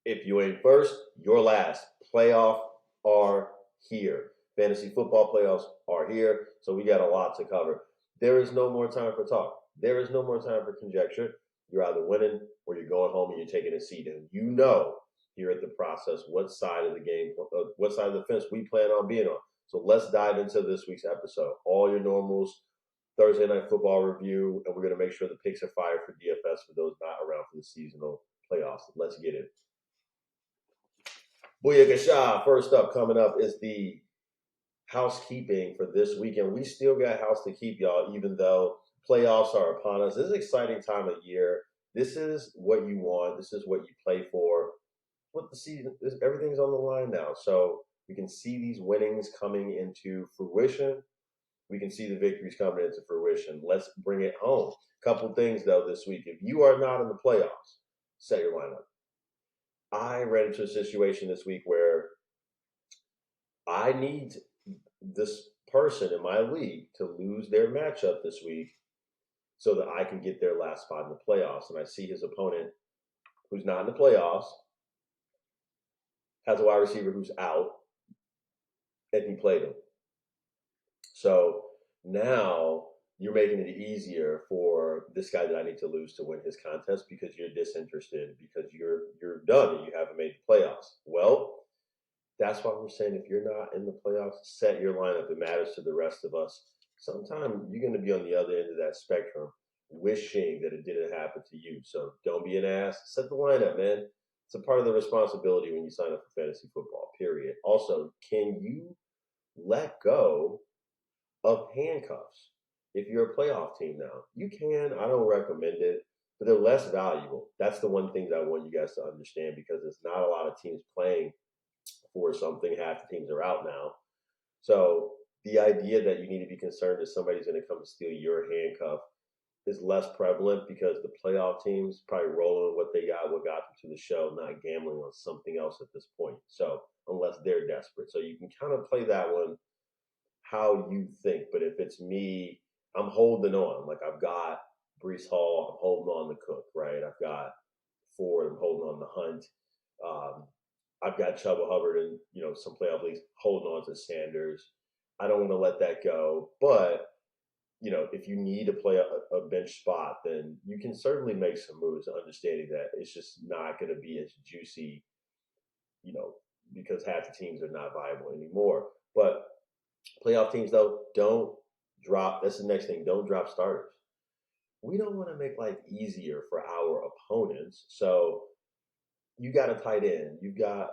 If you ain't first, you're last. Playoff are here. Fantasy football playoffs are here. So we got a lot to cover. There is no more time for talk. There is no more time for conjecture. You're either winning or you're going home and you're taking a seat. And you know here at the process what side of the game, what side of the fence we plan on being on. So let's dive into this week's episode. All your normals, Thursday night football review, and we're going to make sure the picks are fired for DFS for those not around for the seasonal playoffs. Let's get it. Booyakasha. First up, coming up is the housekeeping for this weekend. We still got house to keep, y'all, even though playoffs are upon us. This is an exciting time of year. This is what you want. This is what you play for. What the season is, everything's on the line now. So we can see these winnings coming into fruition. We can see the victories coming into fruition. Let's bring it home. Couple things though this week. If you are not in the playoffs, set your lineup. I ran into a situation this week where I need this person in my league to lose their matchup this week so that I can get their last spot in the playoffs. And I see his opponent, who's not in the playoffs, has a wide receiver who's out, and he played him. So now you're making it easier for this guy that I need to lose to win his contest because you're disinterested, because you're done and you haven't made the playoffs. Well, that's why we're saying if you're not in the playoffs, set your lineup. It matters to the rest of us. Sometimes you're going to be on the other end of that spectrum, wishing that it didn't happen to you. So don't be an ass. Set the lineup, man. It's a part of the responsibility when you sign up for fantasy football, period. Also, can you let go of handcuffs? If you're a playoff team now, you can. I don't recommend it, but they're less valuable. That's the one thing that I want you guys to understand because there's not a lot of teams playing for something. Half the teams are out now. So the idea that you need to be concerned that somebody's going to come and steal your handcuff is less prevalent because the playoff teams probably rolling what they got, what got them to the show, not gambling on something else at this point. So unless they're desperate. So you can kind of play that one how you think. But if it's me, I'm holding on. Like I've got Brees Hall, I'm holding on to Cook, right? I've got Ford, I'm holding on to Hunt. I've got Chuba Hubbard in, some playoff leagues holding on to Sanders. I don't want to let that go. But, if you need to play a bench spot, then you can certainly make some moves, understanding that it's just not going to be as juicy, because half the teams are not viable anymore. But playoff teams, though, don't drop. That's the next thing. Don't drop starters. We don't want to make life easier for our opponents. So you got a tight end. You've got,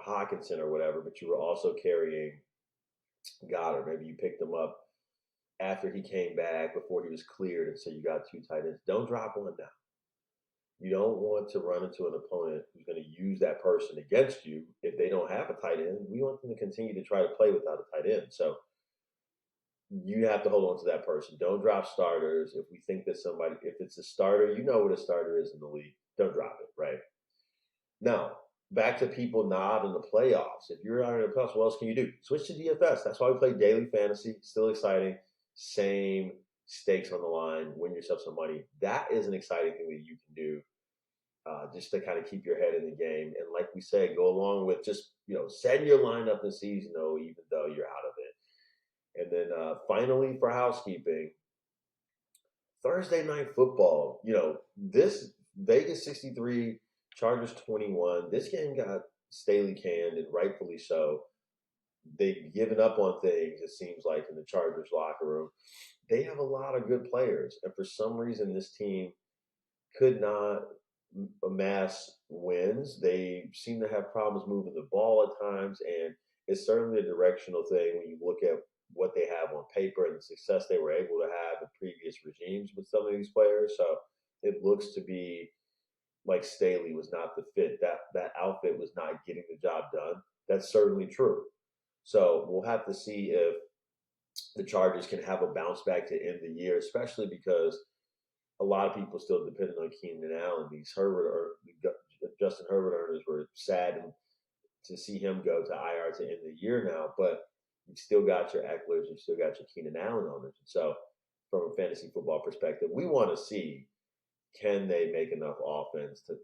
Hawkinson or whatever, but you were also carrying Goddard. Maybe you picked him up after he came back, before he was cleared, and so you got two tight ends. Don't drop one down. You don't want to run into an opponent who's going to use that person against you if they don't have a tight end. We want them to continue to try to play without a tight end. So you have to hold on to that person. Don't drop starters. If we think that somebody, if it's a starter, you know what a starter is in the league. Don't drop it, right? Now, back to people not in the playoffs. If you're not in the playoffs, what else can you do? Switch to DFS. That's why we play daily fantasy. Still exciting. Same stakes on the line. Win yourself some money. That is an exciting thing that you can do just to kind of keep your head in the game. And like we said, go along with just, setting your lineup in season, even though you're out of it. And then finally for housekeeping, Thursday night football, this Vegas 63, Chargers 21. This game got Staley canned, and rightfully so. They've given up on things, it seems like, in the Chargers locker room. They have a lot of good players, and for some reason this team could not amass wins. They seem to have problems moving the ball at times, and it's certainly a directional thing when you look at what they have on paper and the success they were able to have in previous regimes with some of these players. So it looks to be like Staley was not the fit. That outfit was not getting the job done. That's certainly true. So we'll have to see if the Chargers can have a bounce back to end the year, especially because a lot of people still depending on Keenan Allen. These Justin Herbert owners were sad to see him go to IR to end the year now, but you've still got your Ecklers, you've still got your Keenan Allen owners. And so from a fantasy football perspective, we want to see can they make enough offense to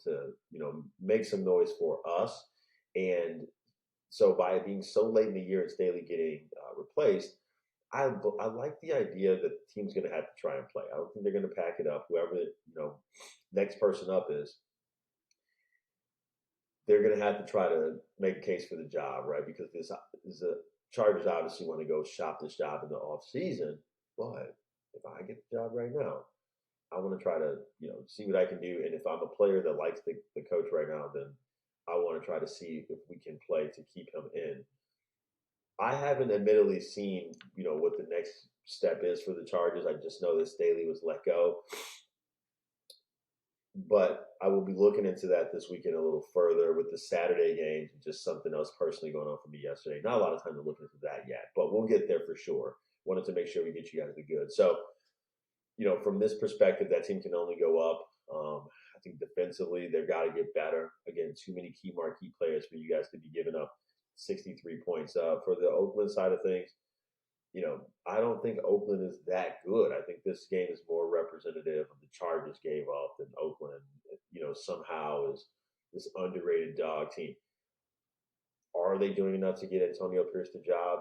make some noise for us? And so by it being so late in the year and Staley getting replaced, I like the idea that the team's going to have to try and play. I don't think they're going to pack it up. Whoever next person up is, they're going to have to try to make a case for the job, right? Because the Chargers obviously want to go shop this job in the off season. But if I get the job right now, I want to try to see what I can do. And if I'm a player that likes the coach right now, then I want to try to see if we can play to keep him in. I haven't admittedly seen what the next step is for the Chargers. I just know that Staley was let go. But I will be looking into that this weekend a little further with the Saturday games and just something else personally going on for me yesterday. Not a lot of time to look into that yet, but we'll get there for sure. Wanted to make sure we get you guys the good. So, from this perspective, that team can only go up. I think defensively, they've got to get better. Again, too many key marquee players for you guys to be giving up 63 points. For the Oakland side of things, I don't think Oakland is that good. I think this game is more representative of the Chargers gave up than Oakland, somehow is this underrated dog team. Are they doing enough to get Antonio Pierce the job?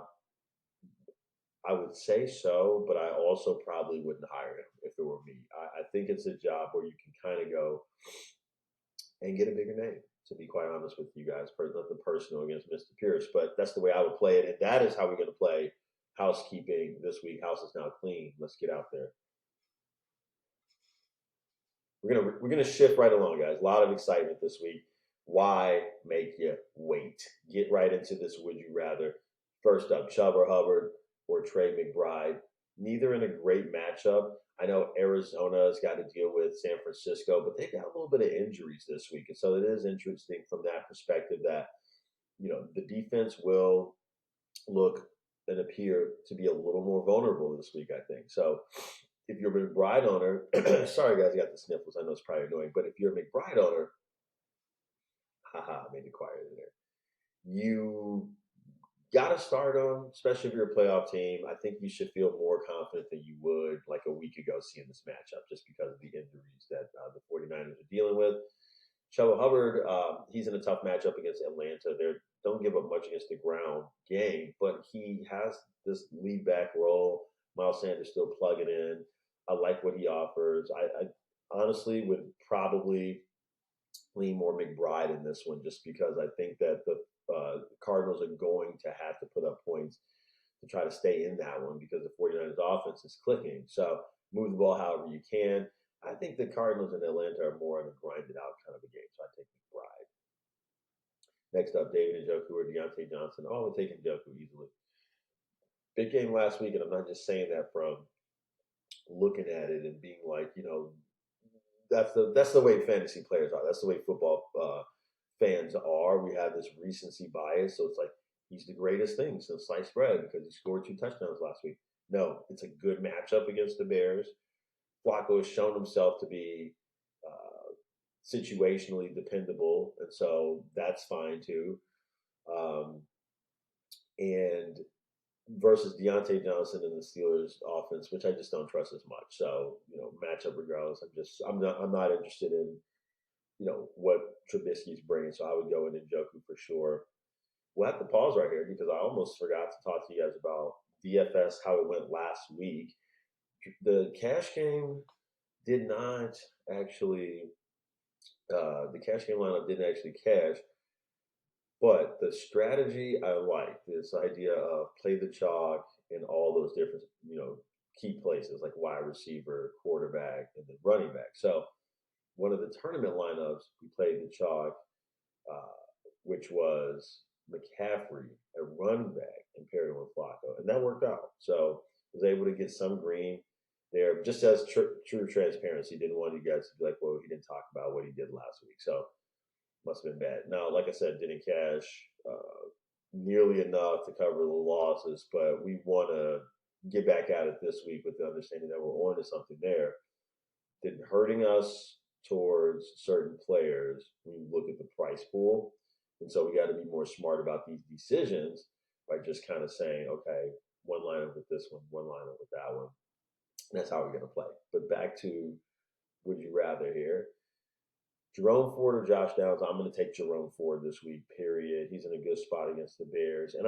I would say so, but I also probably wouldn't hire him if it were me. I think it's a job where you can kind of go and get a bigger name, to be quite honest with you guys. Nothing personal against Mr. Pierce, but that's the way I would play it. And that is how we're going to play housekeeping this week. House is now clean. Let's get out there. We're gonna shift right along, guys. A lot of excitement this week. Why make you wait? Get right into this. Would you rather? First up, Chubb or Hubbard or Trey McBride. Neither in a great matchup. I know Arizona's got to deal with San Francisco, but they've got a little bit of injuries this week, and so it is interesting from that perspective that the defense will look and appear to be a little more vulnerable this week, I think. So if you're a McBride owner, sorry guys, I got the sniffles. I know it's probably annoying, but if you're a McBride owner, I made it quiet in there. You got to start on, especially if you're a playoff team. I think you should feel more confident than you would like a week ago seeing this matchup just because of the injuries that the 49ers are dealing with. Chuba Hubbard, he's in a tough matchup against Atlanta. They don't give up much against the ground game, but he has this lead back role. Miles Sanders still plugging in. I like what he offers. I honestly would probably lean more McBride in this one just because I think that the Cardinals are going to have to put up points to try to stay in that one because the 49ers offense is clicking. So move the ball however you can. I think the Cardinals and Atlanta are more on a grinded out kind of a game, so I take McBride. Next up, David Njoku or Deontay Johnson. Oh, I'm taking Njoku easily. Big game last week, and I'm not just saying that from looking at it and being like, that's the way fantasy players are. That's the way football fans are. We have this recency bias, so it's like he's the greatest thing since sliced bread because he scored 2 touchdowns last week. No, it's a good matchup against the Bears. Flacco has shown himself to be situationally dependable, and so that's fine too. And versus Deontay Johnson and the Steelers offense, which I just don't trust as much. So matchup regardless, I'm not interested in what Trubisky's bringing. So I would go in Njoku for sure. We'll have to pause right here because I almost forgot to talk to you guys about DFS, how it went last week. The cash game did not actually, the cash game lineup didn't actually cash, but the strategy I like, this idea of play the chalk in all those different, key places like wide receiver, quarterback, and then running back. So one of the tournament lineups, we played the chalk, which was McCaffrey, a running back, and paired him with Flacco, and that worked out. So I was able to get some green there, just as true transparency. Didn't want you guys to be like, well, he didn't talk about what he did last week, so must have been bad. Now, like I said, didn't cash nearly enough to cover the losses, but we want to get back at it this week with the understanding that we're on to something there. Didn't hurting us towards certain players when you look at the price pool. And so we got to be more smart about these decisions by just kind of saying, okay, one lineup with this one lineup with that one. And that's how we're going to play. But back to would you rather here? Jerome Ford or Josh Downs? I'm going to take Jerome Ford this week. Period. He's in a good spot against the Bears, and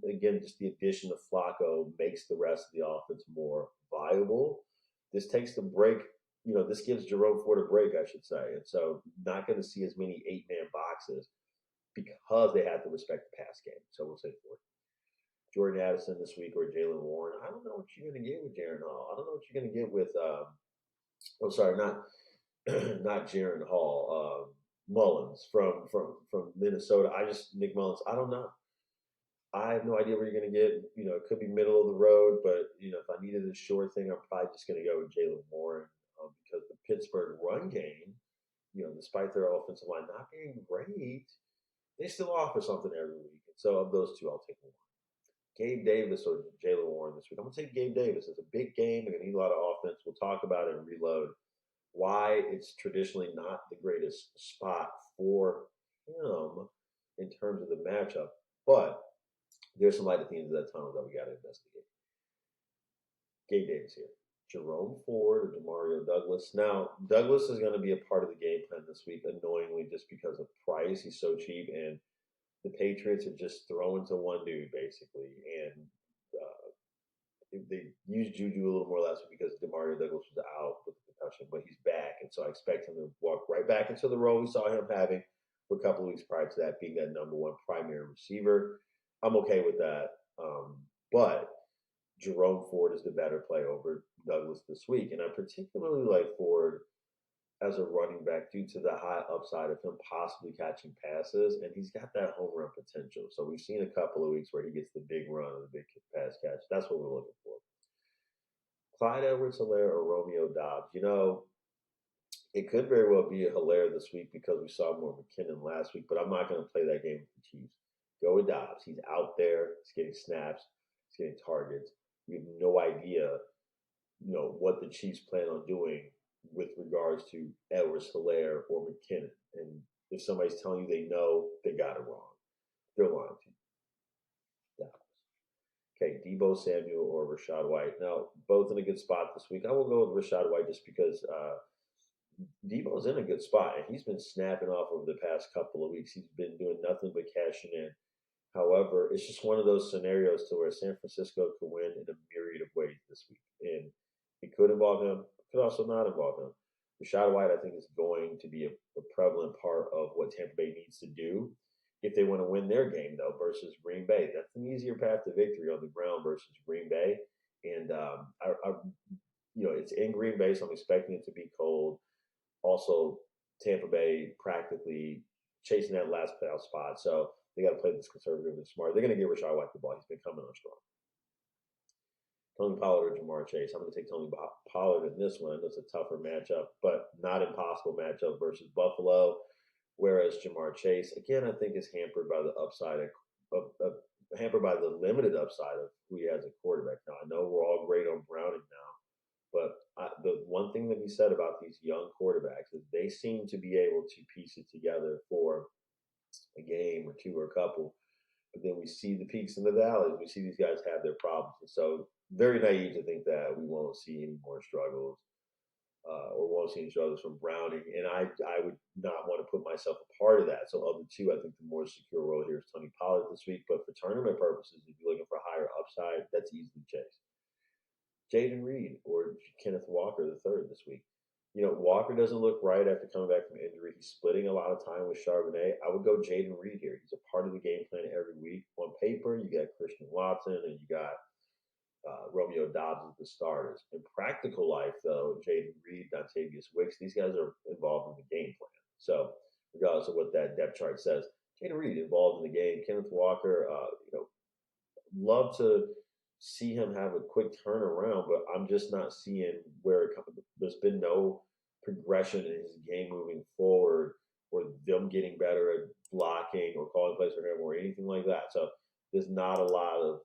again, just the addition of Flacco makes the rest of the offense more viable. This takes the break. This gives Jerome Ford a break, I should say, and so not going to see as many 8-man boxes because they have to respect the pass game. So we'll say Ford. Jordan Addison this week or Jalen Warren. I don't know what you're going to get with Jaron Hall. I don't know what you're going to get with. Not Jaron Hall. Mullins from Minnesota. Nick Mullins. I don't know. I have no idea where you're going to get. It could be middle of the road, but if I needed a sure thing, I'm probably just going to go with Jalen Warren because the Pittsburgh run game, despite their offensive line not being great, they still offer something every week. And so of those two, I'll take one. Gabe Davis or Jalen Warren this week. I'm going to take Gabe Davis. It's a big game. They're going to need a lot of offense. We'll talk about it and reload why it's traditionally not the greatest spot for him in terms of the matchup. But there's some light at the end of that tunnel that we got to investigate. Gabe Davis here. Jerome Ford or Demario Douglas. Now, Douglas is going to be a part of the game plan this week, annoyingly, just because of price. He's so cheap, and the Patriots are just throwing to one dude, basically. And they used Juju a little more last week because Demario Douglas was out with the concussion, but he's back. And so I expect him to walk right back into the role we saw him having for a couple of weeks prior to that, being that number one primary receiver. I'm okay with that. But Jerome Ford is the better play over Douglas this week. And I particularly like Ford as a running back due to the high upside of him possibly catching passes, and he's got that home run potential. So we've seen a couple of weeks where he gets the big run and the big pass catch. That's what we're looking for. Clyde Edwards-Helaire or Romeo Doubs. It could very well be a Helaire this week because we saw more McKinnon last week, but I'm not going to play that game with the Chiefs. Go with Doubs. He's out there. He's getting snaps. He's getting targets. We have no idea, what the Chiefs plan on doing with regards to Edwards-Helaire or McKinnon. And if somebody's telling you they know, they got it wrong. They're lying to you. Okay, Deebo Samuel or Rachaad White. Now, both in a good spot this week. I will go with Rachaad White just because Deebo's in a good spot, and he's been snapping off over the past couple of weeks. He's been doing nothing but cashing in. However, it's just one of those scenarios to where San Francisco could win in a myriad of ways this week. And it could involve him, could also not involve him. Rachaad White, I think, is going to be a prevalent part of what Tampa Bay needs to do if they want to win their game, though, versus Green Bay. That's an easier path to victory on the ground versus Green Bay. And, it's in Green Bay, so I'm expecting it to be cold. Also, Tampa Bay practically chasing that last playoff spot. So they got to play this conservative and smart. They're going to give Rachaad White the ball. He's been coming on strong. Tony Pollard or Jamar Chase. I'm going to take Tony Pollard in this one. I know it's a tougher matchup, but not impossible matchup versus Buffalo. Whereas Jamar Chase, again, I think is hampered by the upside hampered by the limited upside of who he has a quarterback. Now, I know we're all great on Browning now, but the one thing that he said about these young quarterbacks is they seem to be able to piece it together for a game or two or a couple. But then we see the peaks and the valleys. We see these guys have their problems. And so very naive to think that we won't see any more struggles or won't see any struggles from Browning. And I would not want to put myself a part of that. So of the two, I think the more secure role here is Tony Pollard this week. But for tournament purposes, if you're looking for higher upside, that's easily Chase. Jaden Reed or Kenneth Walker III this week. Walker doesn't look right after coming back from injury. He's splitting a lot of time with Charbonnet. I would go Jaden Reed here. He's a part of the game plan every week. On paper, you got Christian Watson and you got Romeo Doubs as the starters. In practical life, though, Jaden Reed, Dontavius Wicks, these guys are involved in the game plan. So regardless of what that depth chart says, Jaden Reed involved in the game. Kenneth Walker, love to see him have a quick turnaround, but I'm just not seeing where it comes. There's been no progression in his game moving forward or them getting better at blocking or calling plays for him or anything like that. So there's not a lot of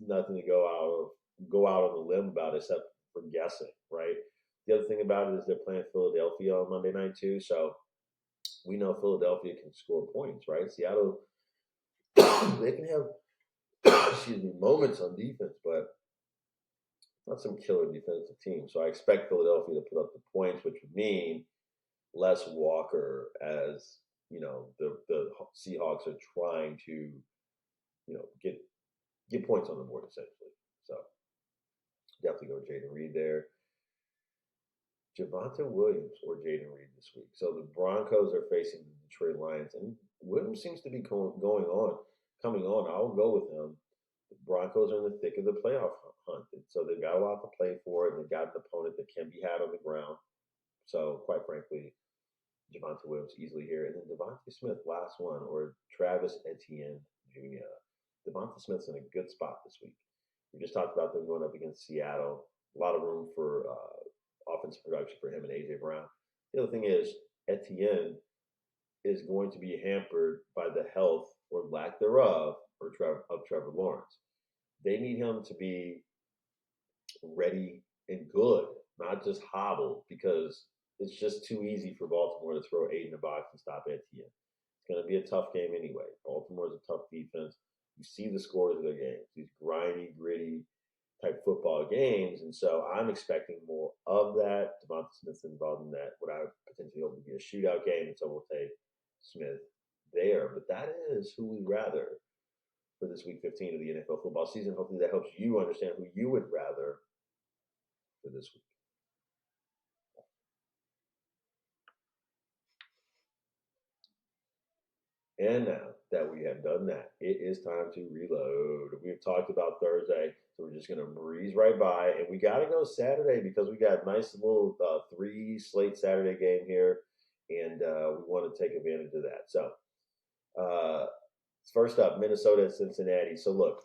nothing to go out on the limb about except for guessing, right? The other thing about it is they're playing Philadelphia on Monday night too, so we know Philadelphia can score points, right? Seattle, they can have moments on defense, but not some killer defensive team. So I expect Philadelphia to put up the points, which would mean less Walker as the Seahawks are trying to get points on the board essentially. So definitely go Jaden Reed there. Javonte Williams or Jaden Reed this week. So the Broncos are facing the Detroit Lions, and Williams seems to be coming on. I'll go with him. The Broncos are in the thick of the playoff hunt, and so they've got a lot to play for, and they've got an opponent that can be had on the ground. So quite frankly, Javonte Williams easily here, and then Devontae Smith, last one, or Travis Etienne Jr. Devontae Smith's in a good spot this week. We just talked about them going up against Seattle. A lot of room for offensive production for him and A.J. Brown. The other thing is Etienne is going to be hampered by the health or lack thereof of Trevor Lawrence. They need him to be ready and good, not just hobbled, because it's just too easy for Baltimore to throw 8 in the box and stop Etienne. It's going to be a tough game anyway. Baltimore's a tough defense. You see the scores of their games, these grimy, gritty type football games. And so I'm expecting more of that. Devontae Smith's involved in that, what I would potentially hope to be a shootout game. And so we'll take Smith there. But that is who we'd rather for this week 15 of the NFL football season. Hopefully that helps you understand who you would rather for this week. And now that we have done that, it is time to reload. We've talked about Thursday, so we're just going to breeze right by. And we got to go Saturday because we got a nice little 3 slate Saturday game here, and we want to take advantage of that. So, first up, Minnesota at Cincinnati. So, look,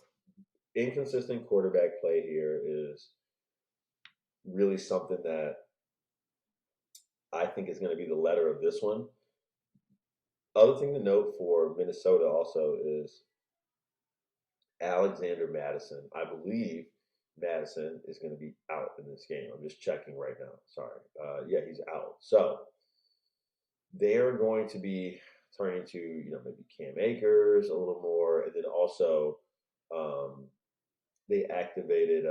inconsistent quarterback play here is really something that I think is going to be the letter of this one. Other thing to note for Minnesota also is Alexander Madison. I believe Madison is going to be out in this game. I'm just checking right now. Sorry. Yeah, he's out. So they're going to be turning to, maybe Cam Akers a little more. And then also they activated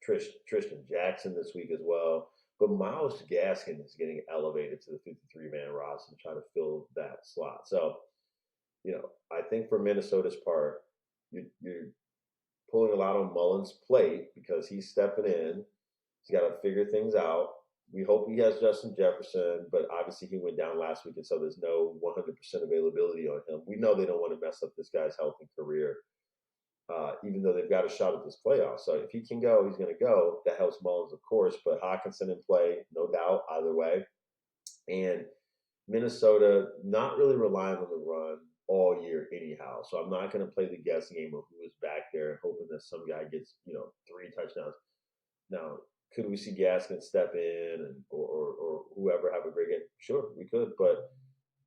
Tristan Jackson this week as well. But Myles Gaskin is getting elevated to the 53-man roster and trying to fill that slot. So, I think for Minnesota's part, you're pulling a lot on Mullins' plate because he's stepping in. He's got to figure things out. We hope he has Justin Jefferson, but obviously he went down last week, and so there's no 100% availability on him. We know they don't want to mess up this guy's health and career. Even though they've got a shot at this playoff. So if he can go, he's going to go. That helps Mullins, of course, but Hockenson in play, no doubt, either way. And Minnesota not really relying on the run all year anyhow. So I'm not going to play the guessing game of who is back there and hoping that some guy gets, 3 touchdowns. Now, could we see Gaskin step in or whoever have a great game? Sure, we could, but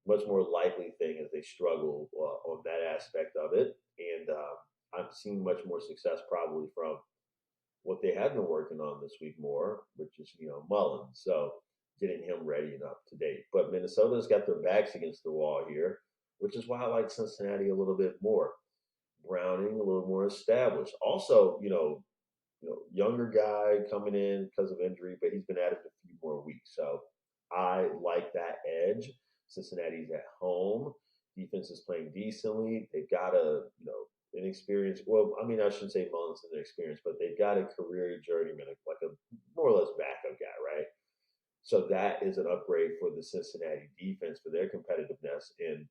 much more likely thing is they struggle on that aspect of it. And I'm seeing much more success probably from what they have been working on this week more, which is, Mullins. So getting him ready and up to date. But Minnesota's got their backs against the wall here, which is why I like Cincinnati a little bit more. Browning a little more established. Also, younger guy coming in because of injury, but he's been at it a few more weeks. So I like that edge. Cincinnati's at home. Defense is playing decently. They've got inexperienced. Well, I mean, I shouldn't say Mullins in their experience, but they've got a career journeyman, like a more or less backup guy, right? So that is an upgrade for the Cincinnati defense for their competitiveness. And,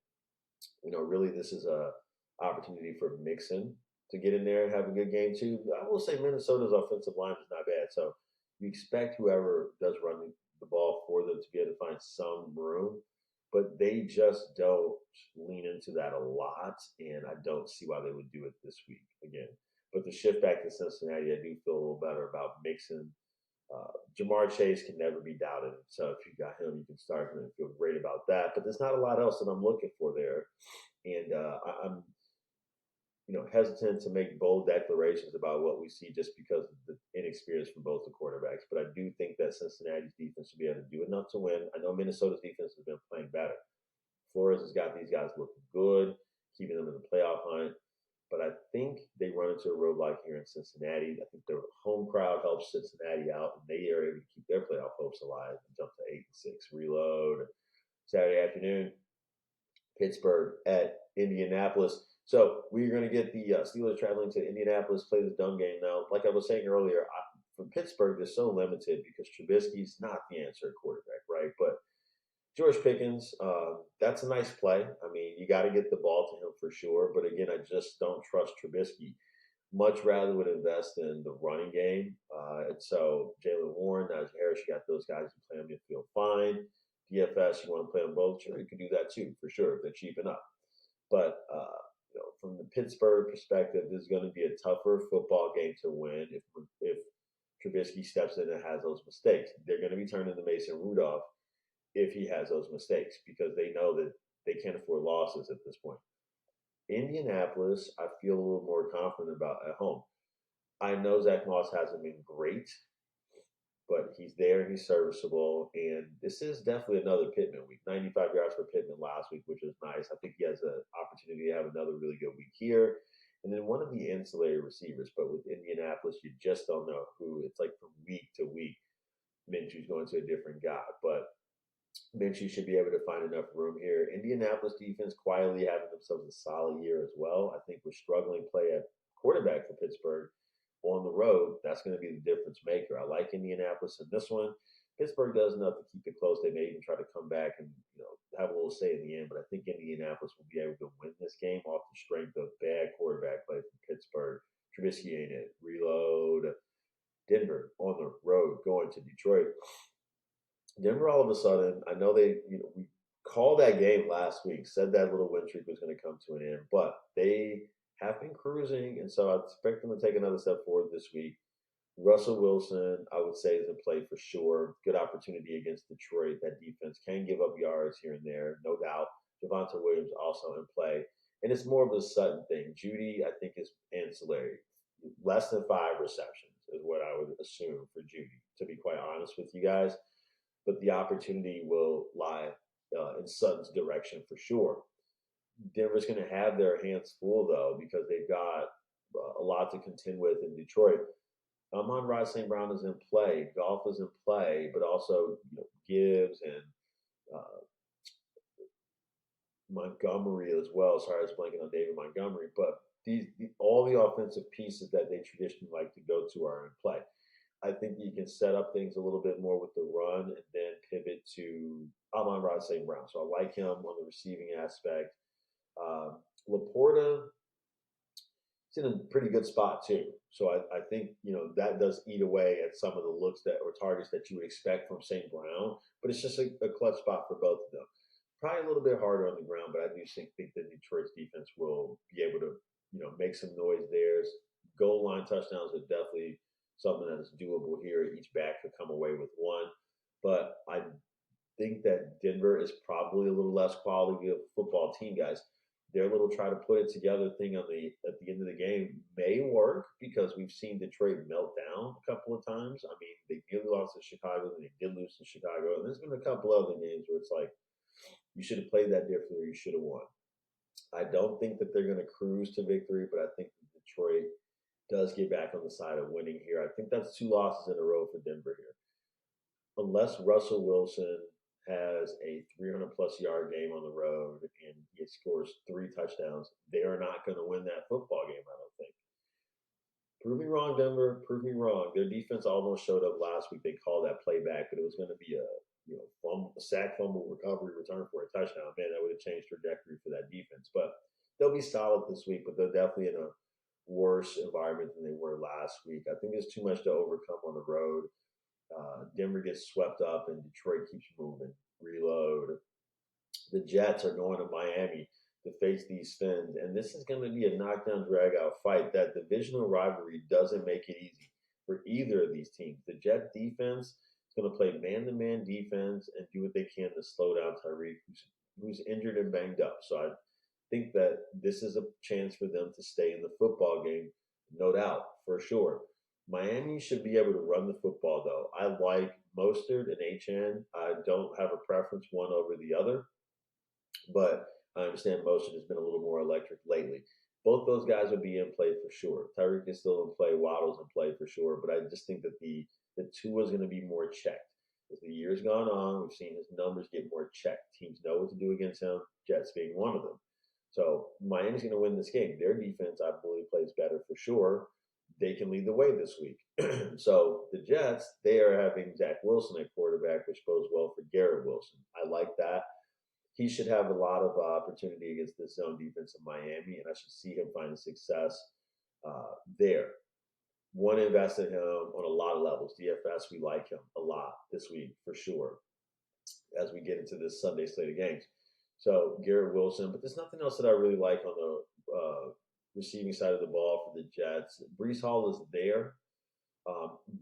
really this is a opportunity for Mixon to get in there and have a good game too. I will say Minnesota's offensive line is not bad. So you expect whoever does run the ball for them to be able to find some room, but they just don't lean into that a lot. And I don't see why they would do it this week again. But the shift back to Cincinnati, I do feel a little better about Mixon. Jamar Chase can never be doubted. So if you got him, you can start him and feel great about that. But there's not a lot else that I'm looking for there. And I'm hesitant to make bold declarations about what we see just because of the inexperience from both the quarterbacks. But I do think that Cincinnati's defense will be able to do enough to win. I know Minnesota's defense has been playing better. Flores has got these guys looking good, keeping them in the playoff hunt. But I think they run into a roadblock here in Cincinnati. I think their home crowd helps Cincinnati out, and they are able to keep their playoff hopes alive and jump to 8-6. Reload Saturday afternoon. Pittsburgh at Indianapolis. So we're going to get the Steelers traveling to Indianapolis, play this dumb game now. Like I was saying earlier, for Pittsburgh, they're so limited because Trubisky's not the answer at quarterback, right? But George Pickens, that's a nice play. I mean, you got to get the ball to him for sure. But again, I just don't trust Trubisky. Much rather would invest in the running game. And so Jalen Warren, Najee Harris, you got those guys who play on midfield fine. DFS, you want to play them both? Sure, you can do that too, for sure, if they're cheap enough. But from the Pittsburgh perspective, this is going to be a tougher football game to win if Trubisky steps in and has those mistakes. They're going to be turning to Mason Rudolph if he has those mistakes because they know that they can't afford losses at this point. Indianapolis, I feel a little more confident about at home. I know Zach Moss hasn't been great, but he's there and he's serviceable. And this is definitely another Pittman week. 95 yards for Pittman last week, which is nice. I think he has an opportunity to have another really good week here. And then one of the ancillary receivers, but with Indianapolis, you just don't know who. It's like from week to week, Minshew's going to a different guy. But Minshew should be able to find enough room here. Indianapolis defense quietly having themselves a solid year as well. I think we're struggling to play at quarterback for Pittsburgh on the road. That's going to be the difference maker. I like Indianapolis in this one. Pittsburgh does enough to keep it close. They may even try to come back and have a little say in the end. But I think Indianapolis will be able to win this game off the strength of bad quarterback play from Pittsburgh. Trubisky ain't it. Reload. Denver on the road going to Detroit. Denver, all of a sudden, I know we called that game last week, said that little win streak was going to come to an end, but they have been cruising, and so I expect them to take another step forward this week. Russell Wilson, I would say, is in play for sure. Good opportunity against Detroit. That defense can give up yards here and there, no doubt. Javonte Williams also in play, and it's more of a sudden thing. Judy, I think, is ancillary. Less than 5 receptions is what I would assume for Judy, to be quite honest with you guys. But the opportunity will lie in Sutton's direction for sure. Denver's going to have their hands full, though, because they've got a lot to contend with in Detroit. Amon-Ra St. Brown is in play. Goff is in play, but also Gibbs and Montgomery as well. Sorry, I was blanking on David Montgomery. But all the offensive pieces that they traditionally like to go to are in play. I think you can set up things a little bit more with the run and then pivot to Amon-Ra St. Brown. So I like him on the receiving aspect. Laporta is in a pretty good spot too. So I think, that does eat away at some of the looks or targets that you would expect from St. Brown, but it's just a clutch spot for both of them. Probably a little bit harder on the ground, but I do think that Detroit's defense will be able to, make some noise there. Goal line touchdowns are definitely something that is doable here. Each back could come away with one. But I think that Denver is probably a little less quality of football team, guys. Their little try to put it together thing at the end of the game may work because we've seen Detroit melt down a couple of times. I mean, they nearly lost to Chicago, and they did lose to Chicago. And there's been a couple other games where it's like, you should have played that differently or you should have won. I don't think that they're going to cruise to victory, but I think that Detroit does get back on the side of winning here. I think that's 2 losses in a row for Denver here. Unless Russell Wilson has a 300-plus yard game on the road and he scores 3 touchdowns, they are not going to win that football game, I don't think. Prove me wrong, Denver. Prove me wrong. Their defense almost showed up last week. They called that play back, but it was going to be a sack, fumble, recovery, return for a touchdown. Man, that would have changed trajectory for that defense. But they'll be solid this week, but they're definitely in a worse environment than they were last week. I think there's too much to overcome on the road. Denver gets swept up and Detroit keeps moving. Reload. The Jets are going to Miami to face these Fins, and this is going to be a knockdown, drag-out fight. That divisional rivalry doesn't make it easy for either of these teams. The Jet defense is going to play man-to-man defense and do what they can to slow down Tyreek, who's injured and banged up. So I think that this is a chance for them to stay in the football game, no doubt, for sure. Miami should be able to run the football, though. I like Mostert and HN. I don't have a preference one over the other, but I understand Mostert has been a little more electric lately. Both those guys would be in play for sure. Tyreek is still in play. Waddle's in play for sure. But I just think that the Tua is going to be more checked. As the year's gone on, we've seen his numbers get more checked. Teams know what to do against him, Jets being one of them. So Miami's going to win this game. Their defense, I believe, plays better for sure. They can lead the way this week. So the Jets, they are having Zach Wilson at quarterback, which bodes well for Garrett Wilson. I like that. He should have a lot of opportunity against this zone defense in Miami, and I should see him finding success there. Want to invest in him on a lot of levels. DFS, we like him a lot this week for sure as we get into this Sunday slate of games. So Garrett Wilson, but there's nothing else that I really like on the receiving side of the ball for the Jets. Breece Hall is there.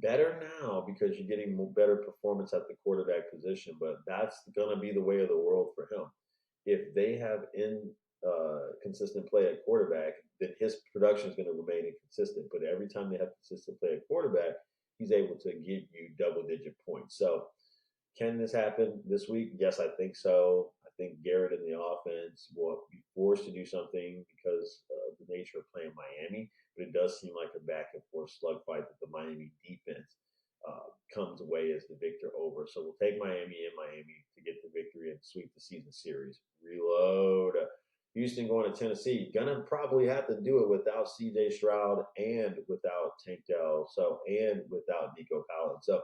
Better now because you're getting better performance at the quarterback position, but that's going to be the way of the world for him. If they have consistent play at quarterback, then his production is going to remain inconsistent. But every time they have consistent play at quarterback, he's able to give you double-digit points. So can this happen this week? Yes, I think so. I think Garrett in the offense will be forced to do something because of the nature of playing Miami, but it does seem like a back and forth slugfight that the Miami defense comes away as the victor over. So we'll take Miami to get the victory and sweep the season series. Reload. Houston going to Tennessee. Gonna probably have to do it without CJ Stroud and without Tank Dell, and without Nico Collins. So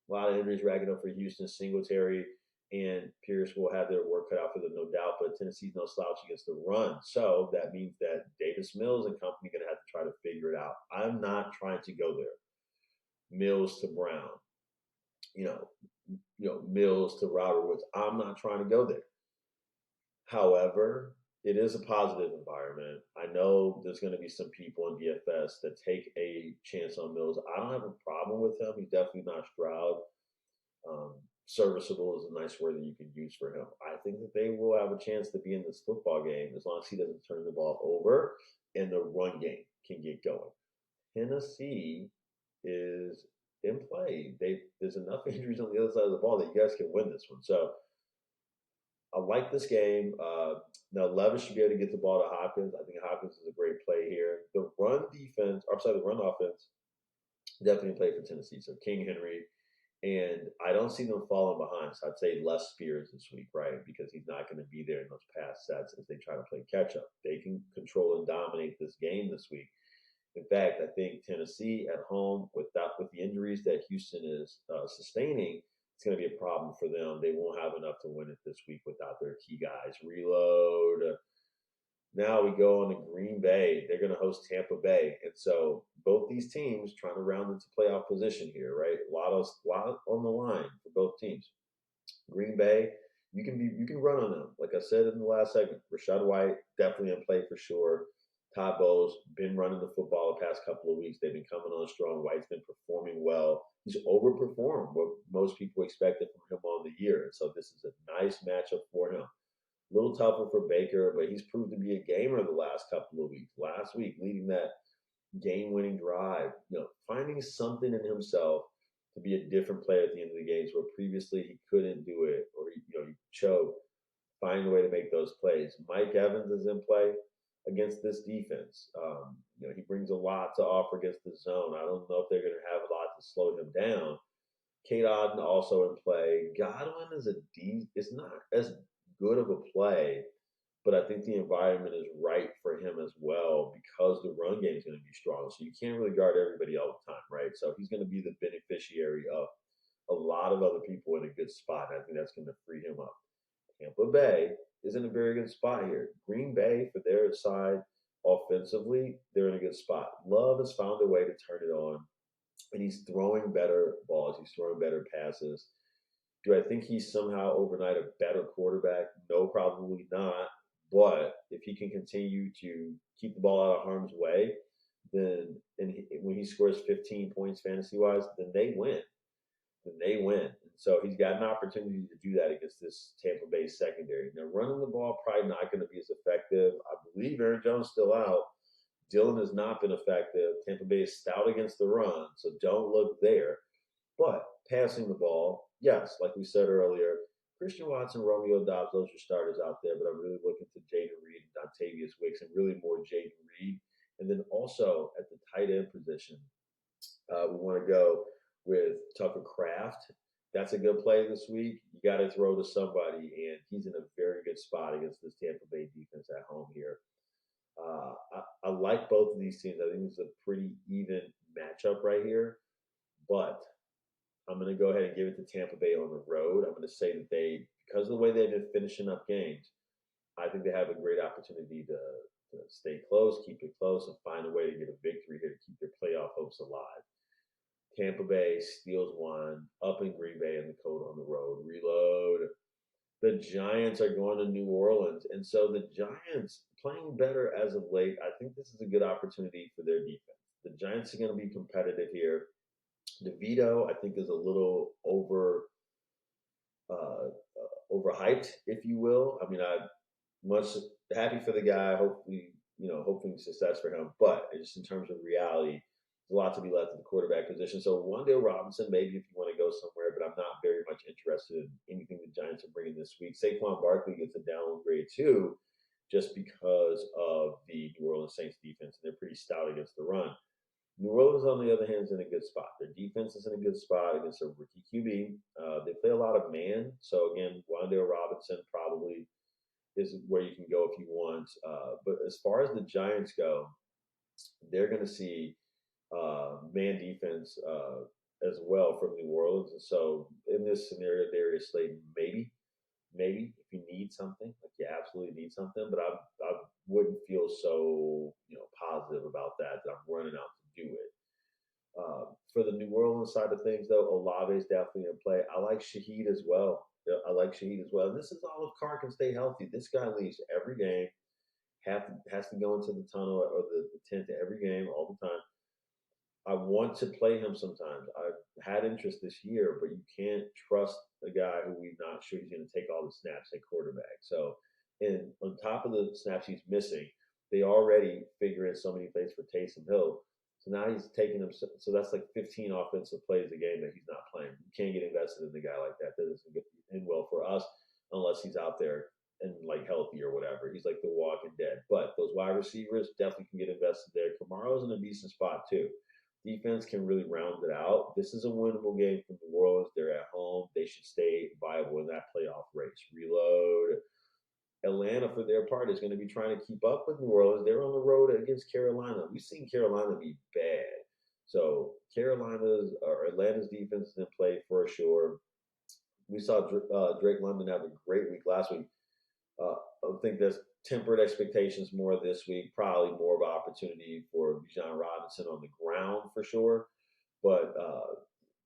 a lot of injuries racking up for Houston. Singletary and Pierce will have their work cut out for them, no doubt, but Tennessee's no slouch against the run. So that means that Davis Mills and company are going to have to try to figure it out. I'm not trying to go there. Mills to Brown, Mills to Robert Woods. I'm not trying to go there. However, it is a positive environment. I know there's going to be some people in DFS that take a chance on Mills. I don't have a problem with him. He's definitely not Stroud. Serviceable is a nice word that you can use for him. I think that they will have a chance to be in this football game as long as he doesn't turn the ball over and the run game can get going. Tennessee is in play. There's enough injuries on the other side of the ball that you guys can win this one. So I like this game. Now Levis should be able to get the ball to Hopkins. I think Hopkins is a great play here. The run offense definitely play for Tennessee. So King Henry. And I don't see them falling behind. So I'd say less Spears this week, right? Because he's not going to be there in those pass sets as they try to play catch up. They can control and dominate this game this week. In fact, I think Tennessee at home, with the injuries that Houston is sustaining, it's going to be a problem for them. They won't have enough to win it this week without their key guys. Reload. Now we go on to Green Bay. They're going to host Tampa Bay. And so both these teams trying to round into playoff position here, right? A lot on the line for both teams. Green Bay, you can run on them. Like I said in the last segment, Rachaad White definitely in play for sure. Todd Bowles been running the football the past couple of weeks. They've been coming on strong. White's been performing well. He's overperformed what most people expected from him on the year. And so this is a nice matchup for him. A little tougher for Baker, but he's proved to be a gamer the last couple of weeks. Last week, leading that game-winning drive, finding something in himself to be a different player at the end of the games where previously he couldn't do it or he choked. Find a way to make those plays. Mike Evans is in play against this defense. He brings a lot to offer against the zone. I don't know if they're going to have a lot to slow him down. Kate Otten also in play. Godwin is not as good of a play, but I think the environment is right for him as well because the run game is going to be strong. So you can't really guard everybody all the time, right? So he's going to be the beneficiary of a lot of other people in a good spot. I think that's going to free him up. Tampa Bay is in a very good spot here. Green Bay, for their side, offensively, they're in a good spot. Love has found a way to turn it on, and he's throwing better balls. He's throwing better passes. Do I think he's somehow overnight a better quarterback? No, probably not. But if he can continue to keep the ball out of harm's way, then when he scores 15 points fantasy-wise, then they win. And so he's got an opportunity to do that against this Tampa Bay secondary. Now, running the ball probably not going to be as effective. I believe Aaron Jones is still out. Dillon has not been effective. Tampa Bay is stout against the run, so don't look there. But passing the ball, yes, like we said earlier, Christian Watson, Romeo Dobbs, those are starters out there, but I'm really looking to Jaden Reed and Dontavius Wicks, and really more Jaden Reed. And then also at the tight end position, we want to go with Tucker Kraft. That's a good play this week. You got to throw to somebody, and he's in a very good spot against this Tampa Bay defense at home here. I like both of these teams. I think it's a pretty even matchup right here, but I'm going to go ahead and give it to Tampa Bay on the road. I'm going to say that they, because of the way they've been finishing up games, I think they have a great opportunity to stay close, keep it close, and find a way to get a victory here to keep their playoff hopes alive. Tampa Bay steals one up in Green Bay and the Cold on the road. Reload. The Giants are going to New Orleans. And so the Giants playing better as of late. I think this is a good opportunity for their defense. The Giants are going to be competitive here. DeVito, I think, is a little overhyped, if you will. I mean, I'm much happy for the guy. Hopefully success for him. But just in terms of reality, there's a lot to be left at the quarterback position. So Wan'Dale Robinson, maybe if you want to go somewhere, but I'm not very much interested in anything the Giants are bringing this week. Saquon Barkley gets a downgrade too, just because of the New Orleans Saints defense, and they're pretty stout against the run. New Orleans, on the other hand, is in a good spot. Their defense is in a good spot against a rookie QB. They play a lot of man. So, again, Wan'Dale Robinson probably is where you can go if you want. But as far as the Giants go, they're going to see man defense as well from New Orleans. And so in this scenario, Darius Slayton, maybe if you need something, like you absolutely need something, but I wouldn't feel so positive about that I'm running out to do it. For the New Orleans side of things, though, Olave is definitely in play. I like Shaheed as well. And this is all if Carr can stay healthy. This guy leaves every game, has to go into the tunnel or the tent every game all the time. I want to play him sometimes. I've had interest this year, but you can't trust a guy who we're not sure he's going to take all the snaps at quarterback. So, and on top of the snaps he's missing, they already figure in so many plays for Taysom Hill. So now he's taking them. So that's like 15 offensive plays a game that he's not playing. You can't get invested in a guy like that. That doesn't end well for us unless he's out there and like healthy or whatever. He's like the walking dead. But those wide receivers definitely can get invested there. Kamaro's in a decent spot too. Defense can really round it out. This is a winnable game for New Orleans. They're at home. They should stay viable in that playoff race. Reload. Atlanta, for their part, is going to be trying to keep up with New Orleans. They're on the road against Carolina. We've seen Carolina be bad. So Atlanta's defense is in play for sure. We saw Drake London have a great week last week. I think there's tempered expectations more this week. Probably more of an opportunity for Bijan Robinson on the ground for sure. But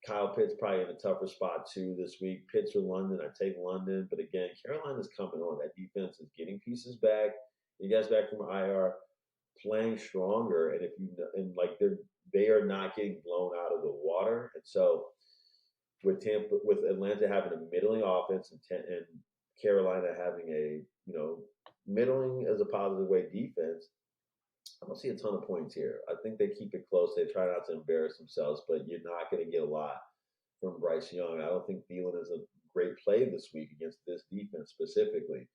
Kyle Pitts probably in a tougher spot too this week. Pitts or London, I take London. But again, Carolina's coming on. That defense is getting pieces back. You guys back from IR, playing stronger, and they are not getting blown out of the water. And so with Atlanta having a middling offense and Carolina having a middling as a positive way defense, I don't see a ton of points here. I think they keep it close. They try not to embarrass themselves, but you're not going to get a lot from Bryce Young. I don't think Thielen is a great play this week against this defense specifically.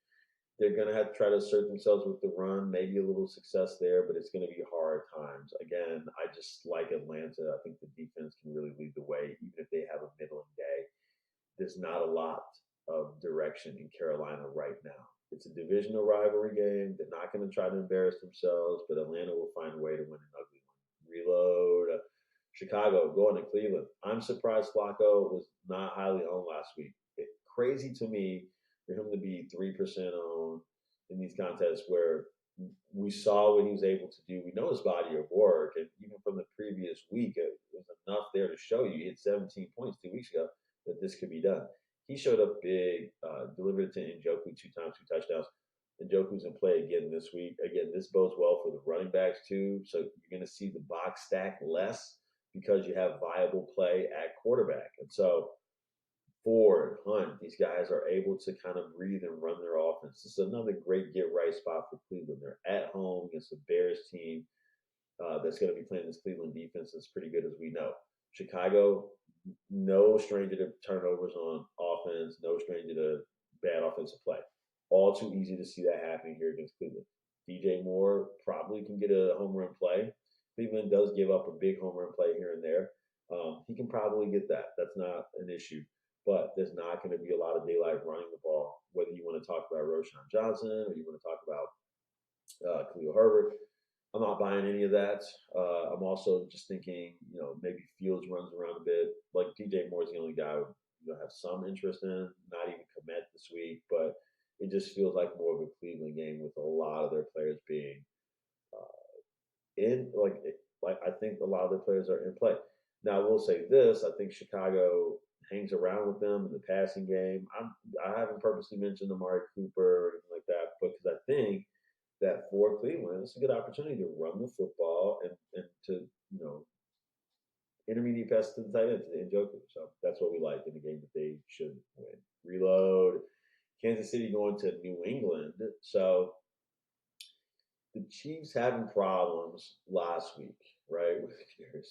They're going to have to try to assert themselves with the run, maybe a little success there, but it's going to be hard times. Again, I just like Atlanta. I think the defense can really lead the way, even if they have a middling day. There's not a lot of direction in Carolina right now. It's a divisional rivalry game. They're not going to try to embarrass themselves, but Atlanta will find a way to win an ugly one. Reload. Chicago going to Cleveland. I'm surprised Flacco was not highly owned last week. Crazy to me for him to be 3% owned in these contests where we saw what he was able to do. We know his body of work, and even from the previous week, it was enough there to show you. He hit 17 points 2 weeks ago that this could be done. He showed up big, delivered it to Njoku 2 times, 2 touchdowns. Njoku's in play again this week. Again, this bodes well for the running backs too. So you're going to see the box stack less because you have viable play at quarterback. And so Ford, Hunt, these guys are able to kind of breathe and run their offense. This is another great get-right spot for Cleveland. They're at home against a Bears team that's going to be playing this Cleveland defense that's pretty good, as we know. Chicago, no stranger to turnovers on offense, no stranger to all too easy to see that happening here against Cleveland. DJ Moore probably can get a home run play. Cleveland does give up a big home run play here and there. He can probably get that. That's not an issue. But there's not going to be a lot of daylight running the ball, whether you want to talk about Roshan Johnson or you want to talk about Khalil Herbert. I'm not buying any of that. I'm also just thinking, maybe Fields runs around a bit. Like DJ Moore's the only guy I have some interest in, not even commit this week, but it just feels like more of a Cleveland game with a lot of their players being in. Like I think a lot of their players are in play. Now I will say this: I think Chicago hangs around with them in the passing game. I haven't purposely mentioned Amari Cooper or anything like that, because I think that for Cleveland, it's a good opportunity to run the football and to, intermediate pass to the tight end, to the Njoku. So that's what we like in the game that they should win. Reload. Kansas City going to New England. So the Chiefs having problems last week, right? With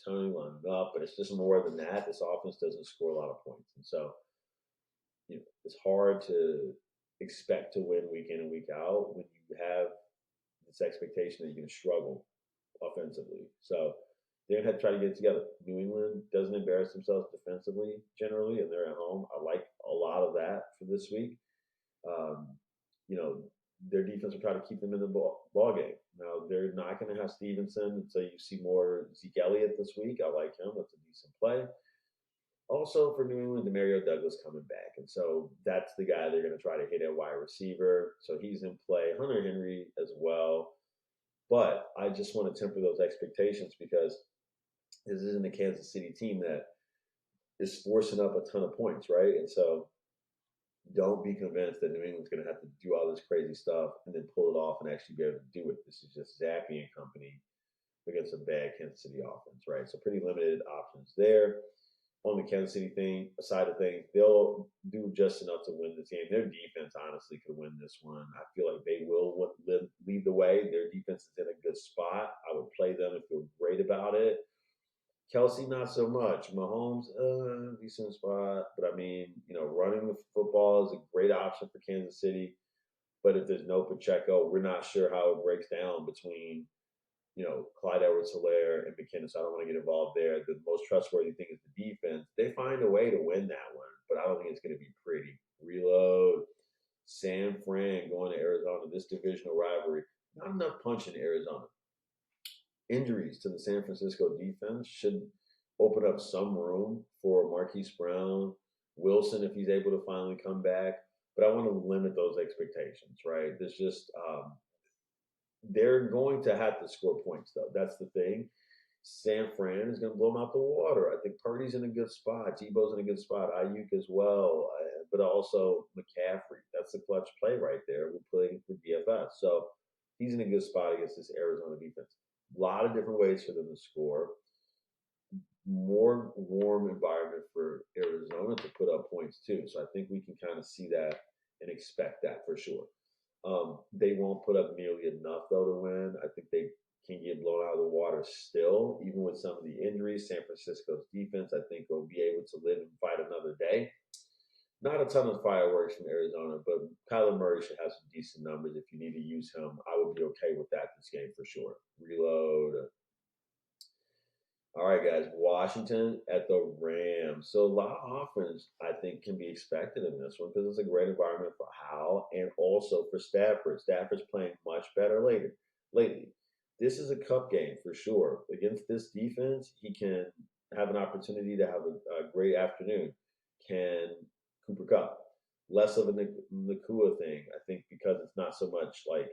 Tony lining up, but it's just more than that. This offense doesn't score a lot of points. And so, it's hard to expect to win week in and week out when you have this expectation that you're going to struggle offensively. So they're going to have to try to get it together. New England doesn't embarrass themselves defensively generally, and they're at home. I like a lot of that for this week. Their defense will try to keep them in the ball game. Now, they're not going to have Stevenson, so you see more Zeke Elliott this week. I like him. That's a decent play. Also, for New England, Demario Douglas coming back. And so that's the guy they're going to try to hit at wide receiver. So he's in play. Hunter Henry as well. But I just want to temper those expectations because this isn't a Kansas City team that is forcing up a ton of points, right? And so don't be convinced that New England's going to have to do all this crazy stuff and then pull it off and actually be able to do it. This is just Zappy and company against a bad Kansas City offense, right? So pretty limited options there. On the Kansas City side of things, they'll do just enough to win this game. Their defense honestly could win this one. I feel like they will lead the way. Their defense is in a good spot. I would play them and feel great about it. Kelsey, not so much. Mahomes, decent spot. But running the football is a great option for Kansas City. But if there's no Pacheco, we're not sure how it breaks down between, Clyde Edwards-Helaire and McKinnon. So I don't want to get involved there. The most trustworthy thing is the defense. They find a way to win that one, but I don't think it's going to be pretty. Reload. San Fran going to Arizona. This divisional rivalry. Not enough punch in Arizona. Injuries to the San Francisco defense should open up some room for Marquise Brown, Wilson, if he's able to finally come back. But I want to limit those expectations, right? There's just they're going to have to score points, though. That's the thing. San Fran is going to blow them out the water. I think Purdy's in a good spot. Tebow's in a good spot. Ayuk as well, but also McCaffrey. That's the clutch play right there. We're playing for DFS. So he's in a good spot against this Arizona defense. A lot of different ways for them to score. More warm environment for Arizona to put up points too. So I think we can kind of see that and expect that for sure. They won't put up nearly enough though to win. I think they can get blown out of the water still, even with some of the injuries. San Francisco's defense, I think, will be able to live and fight another day. Not a ton of fireworks from Arizona, but Kyler Murray should have some decent numbers. If you need to use him, I would be okay with that this game for sure. Reload. All right, guys. Washington at the Rams. So a lot of offense, I think, can be expected in this one because it's a great environment for Howell and also for Stafford. Stafford's playing much better lately. This is a cup game for sure. Against this defense, he can have an opportunity to have a great afternoon. Can Cooper Kupp. Less of a Nakua thing, I think, because it's not so much like,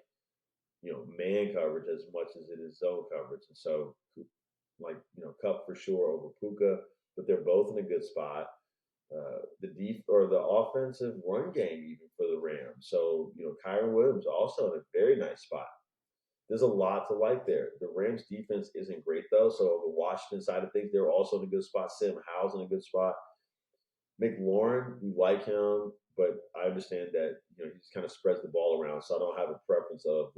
man coverage as much as it is zone coverage. And so, Kupp for sure over Puka, but they're both in a good spot. The offensive run game even for the Rams. So, Kyron Williams also in a very nice spot. There's a lot to like there. The Rams defense isn't great though. So on the Washington side of things, they're also in a good spot. Sam Howell's in a good spot. McLaurin, we like him, but I understand that, he just kind of spreads the ball around. So I don't have a preference of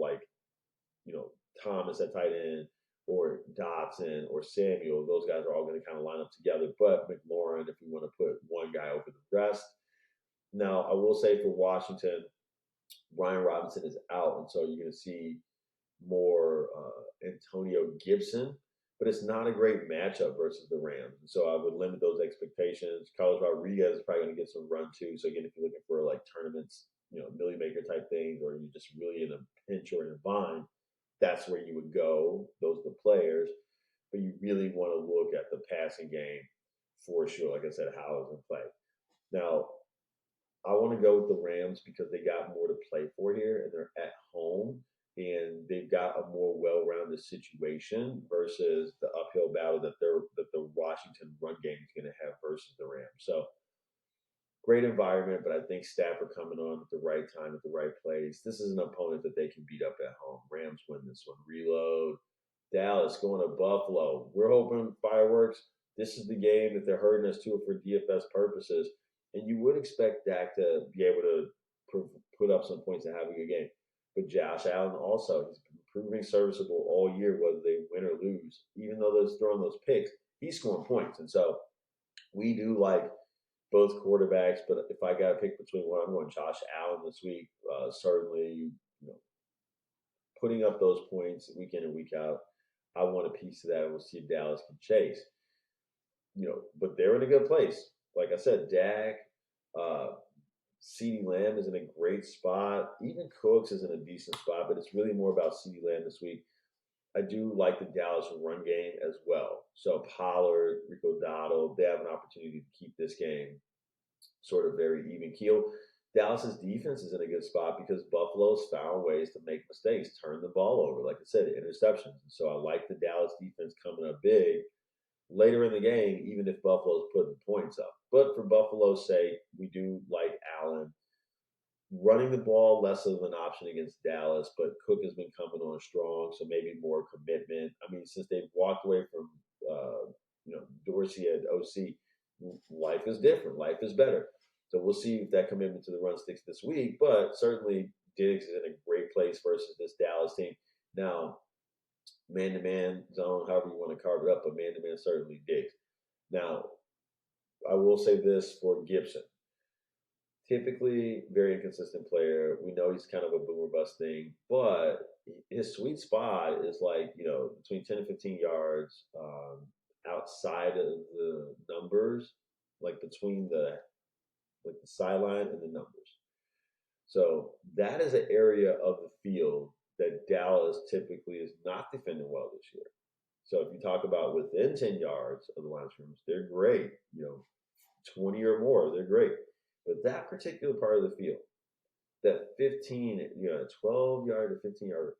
Thomas at tight end or Dotson or Samuel. Those guys are all going to kind of line up together. But McLaurin, if we want to put one guy over the rest. Now, I will say for Washington, Brian Robinson is out, and so you're going to see more Antonio Gibson, but it's not a great matchup versus the Rams. And so I would limit those expectations. Carlos Rodriguez is probably going to get some run too. So again, if you're looking for like tournaments, Millie Maker type things, or you're just really in a pinch or in a bind, that's where you would go. Those are the players. But you really want to look at the passing game for sure. Like I said, how it's in play. Now, I want to go with the Rams because they got more to play for here, and they're at home, and they've got a more well-rounded situation versus the uphill battle that the Washington run game is going to have versus the Rams. So great environment, but I think Stafford coming on at the right time, at the right place. This is an opponent that they can beat up at home. Rams win this one. Reload. Dallas going to Buffalo. We're hoping fireworks. This is the game that they're hurting us to for DFS purposes. And you would expect Dak to be able to put up some points and have a good game. But Josh Allen also, he's been proving serviceable all year, whether they win or lose. Even though they're throwing those picks, he's scoring points. And so we do like both quarterbacks. But if I got to pick between one, I'm going Josh Allen this week. Certainly, putting up those points week in and week out. I want a piece of that, and we'll see if Dallas can chase. But they're in a good place. Like I said, Dak, CeeDee Lamb is in a great spot. Even Cooks is in a decent spot, but it's really more about CeeDee Lamb this week. I do like the Dallas run game as well. So Pollard, Rico Dotto, they have an opportunity to keep this game sort of very even keel. Dallas's defense is in a good spot because Buffalo's found ways to make mistakes, turn the ball over. Like I said, interceptions. And so I like the Dallas defense coming up big later in the game, even if Buffalo's putting points up. But for Buffalo's sake, we do like Allen. Running the ball, less of an option against Dallas, but Cook has been coming on strong, so maybe more commitment. I mean, since they've walked away from, Dorsey at OC, life is different. Life is better. So we'll see if that commitment to the run sticks this week. But certainly Diggs is in a great place versus this Dallas team. Now, man-to-man zone, however you want to carve it up, but man-to-man certainly Diggs. Now, I will say this for Gibson. Typically, very inconsistent player. We know he's kind of a boomer bust thing, but his sweet spot is like, between 10 and 15 yards outside of the numbers, like between the sideline and the numbers. So that is an area of the field that Dallas typically is not defending well this year. So if you talk about within 10 yards of the line of scrimmage, they're great. 20 or more, they're great. But that particular part of the field, that 12 yard to 15 yard,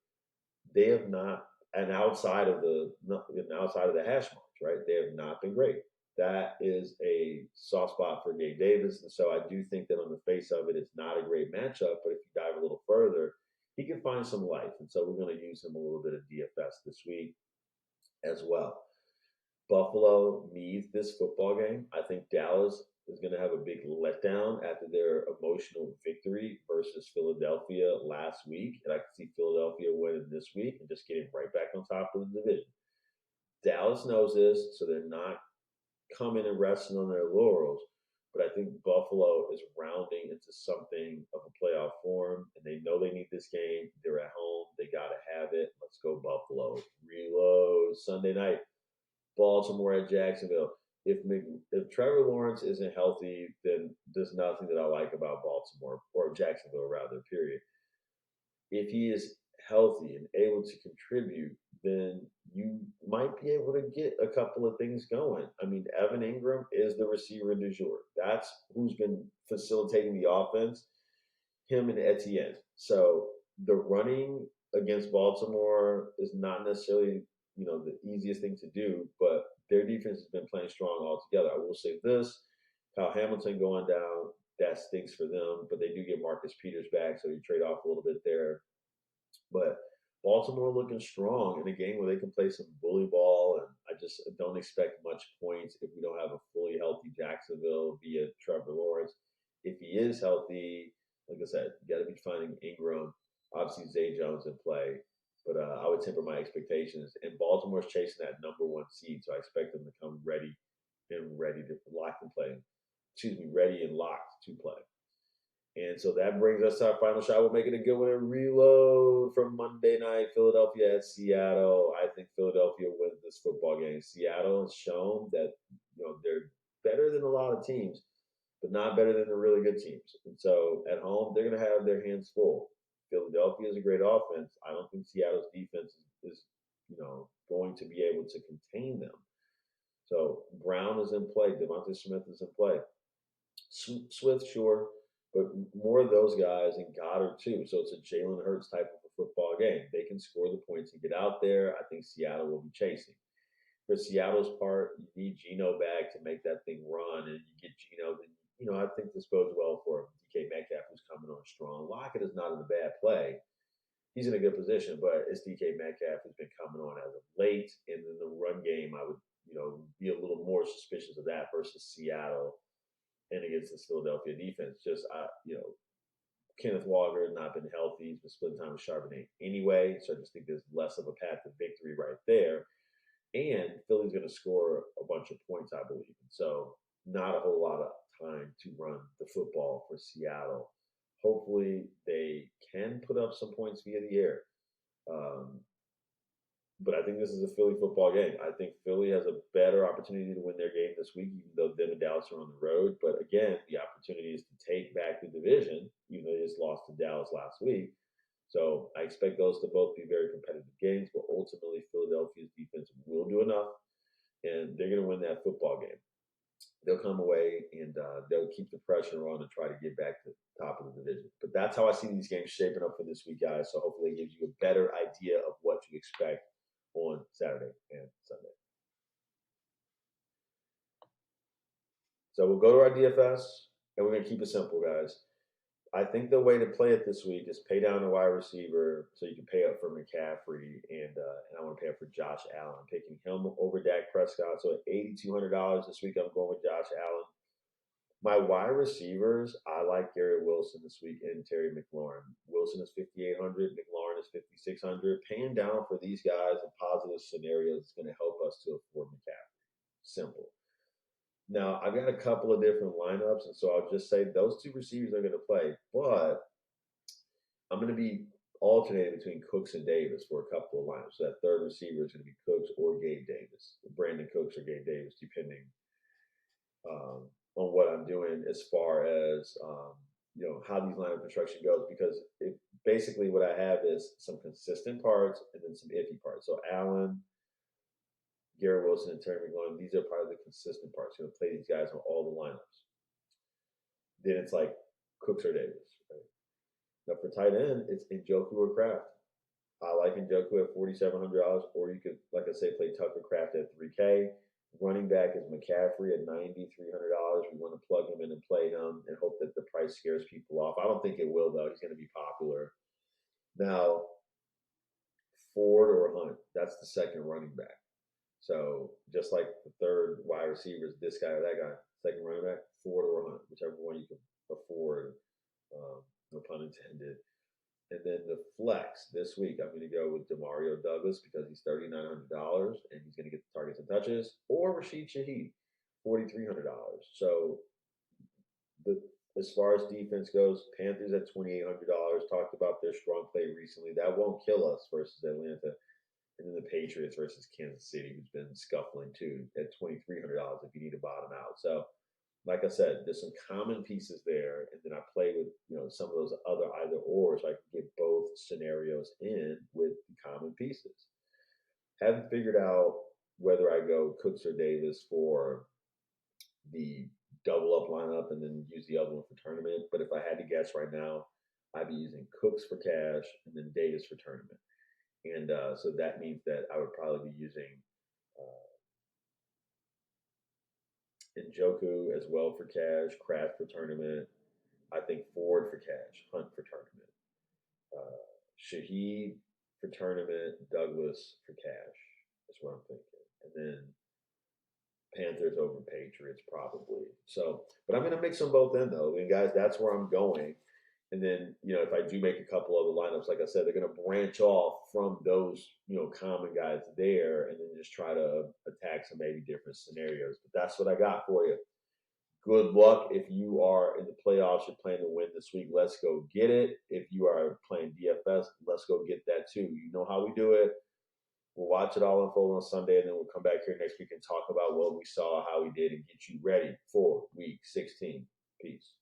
they have not, and outside of the hash marks, right? They have not been great. That is a soft spot for Gabe Davis. And so I do think that on the face of it, it's not a great matchup. But if you dive a little further, he can find some life. And so we're going to use him a little bit of DFS this week as well. Buffalo needs this football game. I think Dallas is going to have a big letdown after their emotional victory versus Philadelphia last week. And I can see Philadelphia winning this week and just getting right back on top of the division. Dallas knows this, so they're not coming and resting on their laurels. But I think Buffalo is rounding into something of a playoff form, and they know they need this game. They're at home. They got to have it. Let's go Buffalo. Reload. Sunday night, Baltimore at Jacksonville. If Trevor Lawrence isn't healthy, then there's nothing that I like about Baltimore, or Jacksonville rather, period. If he is healthy and able to contribute, then you might be able to get a couple of things going. I mean, Evan Ingram is the receiver du jour. That's who's been facilitating the offense, him and Etienne. So the running against Baltimore is not necessarily, the easiest thing to do, but their defense has been playing strong altogether. I will say this, Kyle Hamilton going down, that stinks for them, but they do get Marcus Peters back, so you trade off a little bit there. But Baltimore looking strong in a game where they can play some bully ball, and I just don't expect much points if we don't have a fully healthy Jacksonville via Trevor Lawrence. If he is healthy, like I said, you got to be finding Ingram. Obviously, Zay Jones in play, but I would temper my expectations. And Baltimore's chasing that number one seed, so I expect them to come ready to lock and play. Ready and locked to play. And so that brings us to our final shot. We'll make it a good one and reload from Monday night, Philadelphia at Seattle. I think Philadelphia wins this football game. Seattle has shown that they're better than a lot of teams, but not better than the really good teams. And so at home, they're going to have their hands full. Philadelphia is a great offense. I don't think Seattle's defense is going to be able to contain them. So Brown is in play. Devontae Smith is in play. Swift, sure, but more of those guys and Goddard too. So it's a Jalen Hurts type of a football game. They can score the points and get out there. I think Seattle will be chasing. For Seattle's part, you need Geno back to make that thing run, and you get Geno. Then I think this bodes well for DK Metcalf, who's coming on strong. Lockett is not in a bad play. He's in a good position, but it's DK Metcalf who's been coming on as of late. And in the run game, I would be a little more suspicious of that versus Seattle and against this Philadelphia defense. Just Kenneth Walker has not been healthy. He's been splitting time with Charbonnet anyway, so I just think there's less of a path to victory right there. And Philly's going to score a bunch of points, I believe. And so not a whole lot of time to run the football for Seattle. Hopefully they can put up some points via the air. But I think this is a Philly football game. I think Philly has a better opportunity to win their game this week, even though them and Dallas are on the road. But again, the opportunity is to take back the division, even though they just lost to Dallas last week. So I expect those to both be very competitive games, but ultimately Philadelphia's defense will do enough, and they're going to win that football game. They'll come away and they'll keep the pressure on and try to get back to the top of the division. But that's how I see these games shaping up for this week, guys. So hopefully it gives you a better idea of what to expect on Saturday and Sunday. So we'll go to our DFS, and we're going to keep it simple, guys. I think the way to play it this week is pay down a wide receiver so you can pay up for McCaffrey, and I want to pay up for Josh Allen. I'm picking him over Dak Prescott. So at $8,200 this week, I'm going with Josh Allen. My wide receivers, I like Garrett Wilson this week and Terry McLaurin. Wilson is $5,800, McLaurin is $5,600. Paying down for these guys in positive scenarios is going to help us to afford McCaffrey. Simple. Now, I've got a couple of different lineups, and so I'll just say those two receivers are going to play, but I'm going to be alternating between Cooks and Davis for a couple of lineups. So that third receiver is going to be Cooks or Gabe Davis, Brandon Cooks or Gabe Davis, depending on what I'm doing as far as how these lineup construction goes, because basically what I have is some consistent parts and then some iffy parts. So Allen, Garrett Wilson, and Terry McLaurin, these are part of the consistent parts. You're going to play these guys on all the lineups. Then it's like Cooks or Davis. Right? Now for tight end, it's Njoku or Kraft. I like Njoku at $4,700, or you could, like I say, play Tucker Kraft at $3K. Running back is McCaffrey at $9,300. We want to plug him in and play him and hope that the price scares people off. I don't think it will, though. He's going to be popular. Now, Ford or Hunt, that's the second running back. So just like the third wide receiver is this guy or that guy, second running back, Ford or Hunt, whichever one you can afford, no pun intended. And then the flex this week, I'm going to go with Demario Douglas because he's $3,900 and he's going to get the targets and touches, or Rashid Shaheed, $4,300. So as far as defense goes, Panthers at $2,800. Talked about their strong play recently. That won't kill us versus Atlanta. And then the Patriots versus Kansas City, who's been scuffling too, at $2,300 if you need to bottom out. So like I said, there's some common pieces there, and then I play with some of those other either or, so I can get both scenarios in with the common pieces. Haven't figured out whether I go Cooks or Davis for the double up lineup and then use the other one for tournament. But if I had to guess right now, I'd be using Cooks for cash and then Davis for tournament. And so that means that I would probably be using Njoku as well for cash, Kraft for tournament. I think Ford for cash, Hunt for tournament, Shaheed for tournament, Douglas for cash. That's what I'm thinking. And then Panthers over Patriots probably. So, but I'm going to mix them both in though. And guys, that's where I'm going. And then, if I do make a couple other lineups, like I said, they're going to branch off from those, common guys there and then just try to attack some maybe different scenarios. But that's what I got for you. Good luck if you are in the playoffs. You're playing to win this week. Let's go get it. If you are playing DFS, let's go get that too. You know how we do it. We'll watch it all unfold on Sunday, and then we'll come back here next week and talk about what we saw, how we did, and get you ready for Week 16. Peace.